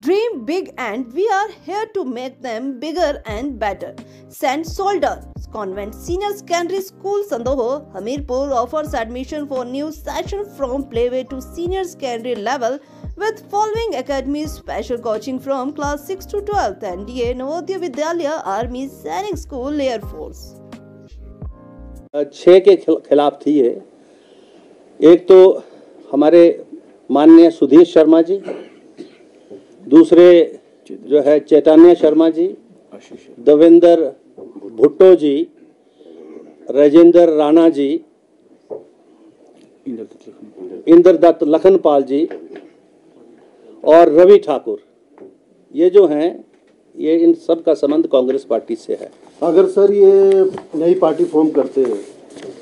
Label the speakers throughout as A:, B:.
A: Dream big and we are here to make them bigger and better. St. Soldier Convent Senior Secondary School Sandoho, Hamirpur offers admission for new session from playway to senior secondary level with following academies: special coaching from class 6 to 12th, NDA, Navodaya Vidyalaya, Army, Sainik School, Air Force.
B: 6 के खिलाफ थी ये। एक तो हमारे माननीय सुधीर शर्मा जी, दूसरे जो है चैतन्य शर्मा जी, देवेंद्र भुट्टो जी, राजेंद्र राणा जी, इंद्रदत्त लखनपाल जी और रवि ठाकुर, ये जो हैं ये इन सब का संबंध कांग्रेस पार्टी से है।
C: अगर सर ये नई पार्टी फॉर्म करते हैं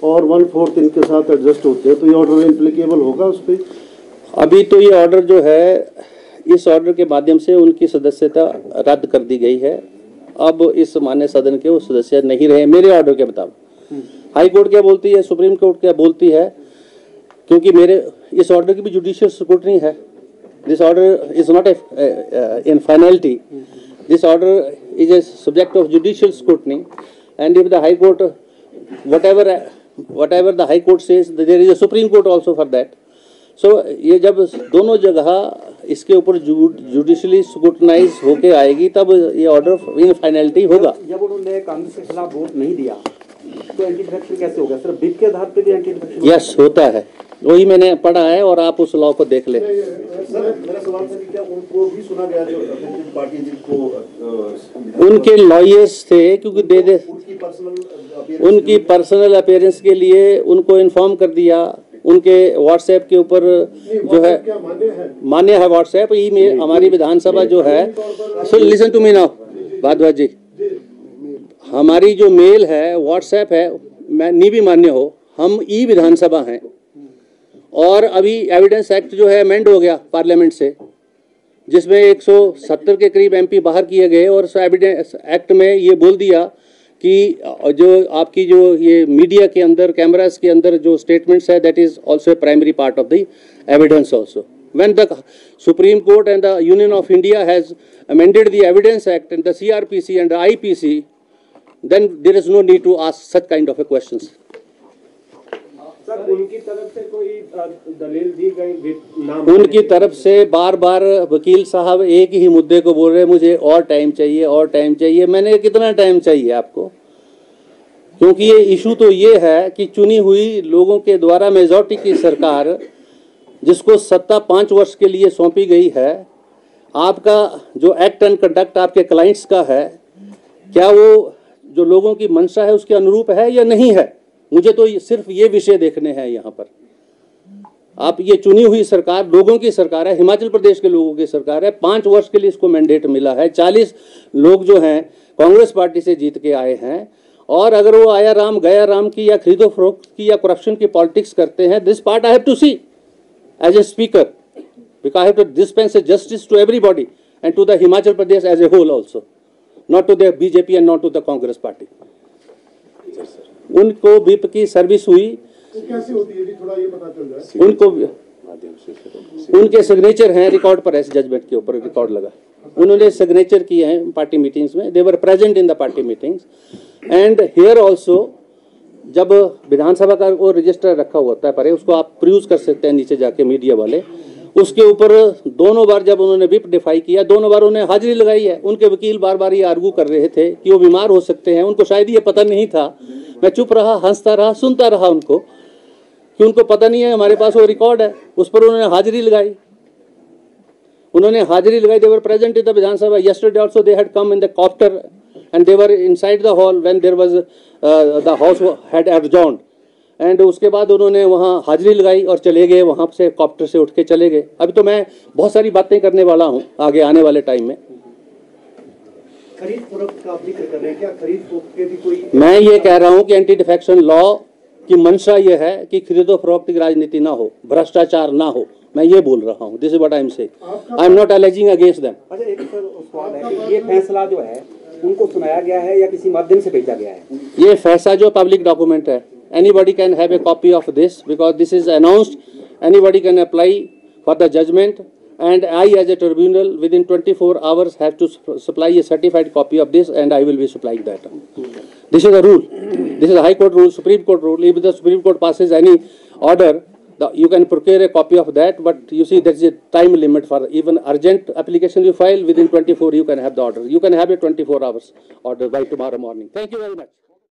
C: और 1/4 इनके साथ एडजस्ट होते हैं तो ये ऑर्डर इम्प्लीकेबल होगा उस पर?
B: अभी तो ये ऑर्डर जो है, इस ऑर्डर के माध्यम से उनकी सदस्यता रद्द कर दी गई है। अब इस मान्य सदन के वो सदस्य नहीं रहे मेरे ऑर्डर के मुताबिक। हाई कोर्ट क्या बोलती है, सुप्रीम कोर्ट क्या बोलती है, क्योंकि मेरे इस ऑर्डर की भी जुडिशियल स्क्रूटनी है। This order is not in finality, this order is a subject of judicial scrutiny and if the high court whatever the high court says, there is a supreme court also for that. So ये जब दोनों जगह इसके ऊपर judicially scrutinise होके आएगी तब ये ऑर्डर इन फाइनलिटी होगा।
D: जब उन्होंने कांग्रेस के खिलाफ वोट नहीं दिया तो एंटी डिफेक्शन कैसे होगा? सिर्फ बिग के आधार पे भी एंटी डिफेक्शन?
B: यस, होता है, वही मैंने पढ़ा है और आप उस लॉ को देख ले।
C: सर मेरा सवाल था कि क्या उनको भी सुना गया जो पार्टी जिनको
B: उनके लॉयर्स थे, क्योंकि उनकी पर्सनल अपीयरेंस के लिए उनको इन्फॉर्म कर दिया। उनके व्हाट्सएप के ऊपर जो है मान्य है व्हाट्सएप, ईमेल हमारी विधानसभा जो है। So listen to me now Bhardwaj ji, हमारी जो मेल है व्हाट्सएप है, मैं नहीं भी मान्य हो, हम ई विधानसभा हैं और अभी एविडेंस एक्ट जो है अमेंड हो गया पार्लियामेंट से, जिसमें 170 के करीब एमपी बाहर किए गए और एविडेंस एक्ट में ये बोल दिया कि जो आपकी जो ये मीडिया के अंदर कैमरास के अंदर जो स्टेटमेंट्स है, that is also a primary part of the evidence also. When the supreme court and the union of India has amended the evidence act and the CrPC and the IPC, then there is no need to ask such kind of a questions.
D: Sir उनकी तरफ से कोई दलील दी गई?
B: उनकी तरफ से बार बार वकील साहब एक ही मुद्दे को बोल रहे, मुझे और टाइम चाहिए और टाइम चाहिए। मैंने कितना टाइम चाहिए आपको? क्योंकि ये इशू तो ये है कि चुनी हुई लोगों के द्वारा मेजॉरिटी की सरकार, जिसको सत्ता 5 वर्ष के लिए सौंपी गई है, आपका जो एक्ट एंड कंडक्ट आपके क्लाइंट्स का है, क्या वो जो लोगों की मंशा है उसके अनुरूप है या नहीं है? मुझे तो सिर्फ ये विषय देखने हैं यहाँ पर। आप ये चुनी हुई सरकार लोगों की सरकार है, हिमाचल प्रदेश के लोगों की सरकार है, 5 वर्ष के लिए इसको मैंडेट मिला है। 40 लोग जो हैं कांग्रेस पार्टी से जीत के आए हैं, और अगर वो आया राम गया राम की या खरीदो फरोख्त की या करप्शन की पॉलिटिक्स करते हैं, this part I have to see as a speaker, because I have to dispense justice to everybody and to the Himachal Pradesh as a whole also, not to the BJP and not to the Congress party. उनको whip की service हुई,
C: कैसे होती है थोड़ा ये पता चल जाए।
B: उनको उनके सिग्नेचर हैं रिकॉर्ड पर, ऐसे जजमेंट के ऊपर रिकॉर्ड लगा, उन्होंने सिग्नेचर किए हैं पार्टी मीटिंग्स में, they were present in the party meetings and here also. जब विधानसभा का वो रजिस्टर रखा होता है पर उसको आप प्रूव कर सकते हैं नीचे जाके मीडिया वाले, उसके ऊपर दोनों बार जब उन्होंने विप डिफाई किया, दोनों बार उन्होंने हाजिरी लगाई है। उनके वकील बार बार ये आर्गू कर रहे थे कि वो बीमार हो सकते हैं, उनको शायद ये पता नहीं था। मैं चुप रहा, हंसता रहा, सुनता रहा उनको, कि उनको पता नहीं है, हमारे पास वो रिकॉर्ड है, उस पर उन्होंने हाजिरी लगाई। They were present in the Vidhan Sabha yesterday also, they had come in the copter and they were inside the hall when there was the house had adjourned. And उसके बाद उन्होंने वहाँ हाजिरी लगाई और चले गए, वहाँ से कॉप्टर से उठ के चले गए। अभी तो मैं बहुत सारी बातें करने वाला हूँ आगे आने वाले टाइम में।
D: खरीद फरोख्त का जिक्र कर रहे हैं, क्या खरीद फरोख्त के भी कोई? मैं
B: ये कह रहा हूँ कि एंटी डिफेक्शन लॉ की मंशा ये है कि खरीदो फरोख्त की राजनीति ना हो, भ्रष्टाचार ना हो, मैं ये बोल रहा हूँ। This is what I am saying, I am not aliasing against them.
D: अच्छा, एक सवाल है कि ये फैसला जो है उनको सुनाया गया है या किसी माध्यम से भेजा गया है?
B: ये फैसला जो पब्लिक डॉक्यूमेंट है, anybody can have a copy of this because this is announced, anybody can apply for the judgment and I as a tribunal within 24 hours have to supply a certified copy of this, and I will be supplying that. This is a rule. This is a High Court rule, Supreme Court rule. If the Supreme Court passes any order, you can procure a copy of that, but you see there is a time limit for even urgent application you file. Within 24 you can have the order. You can have a 24 hours order by tomorrow morning. Thank you very much.